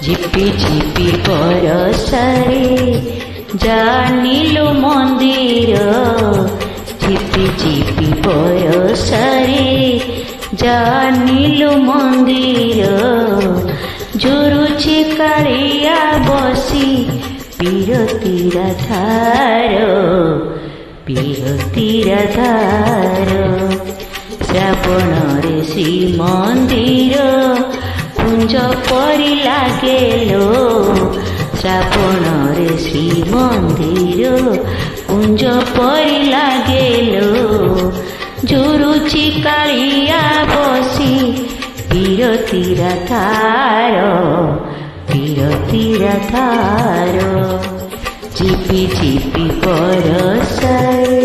ঝিপি ঝিপি বরষারে জানিলো মন্দির, ঝিপি ঝিপি বরষারে জানিলো মন্দির। ঝুরুଛି କାଳିଆ ବସି ବିରତିର ଧାର, ବିରତିର ଧାର। ଶ୍ରାବଣରେ ଶ୍ରୀମନ୍ଦିର କୁଞ୍ଜ ପରି ଲାଗେଲୋ, ଶ୍ରାବଣରେ ଶ୍ରୀମନ୍ଦିର କୁଞ୍ଜ ପରି ଲାଗେଲୋ। ଝୁରୁଛି କାଳିଆ ବସି ବିରତିର ଧାର, ବିରତିର ଧାର। ଝିପି ଝିପି ବରଷାରେ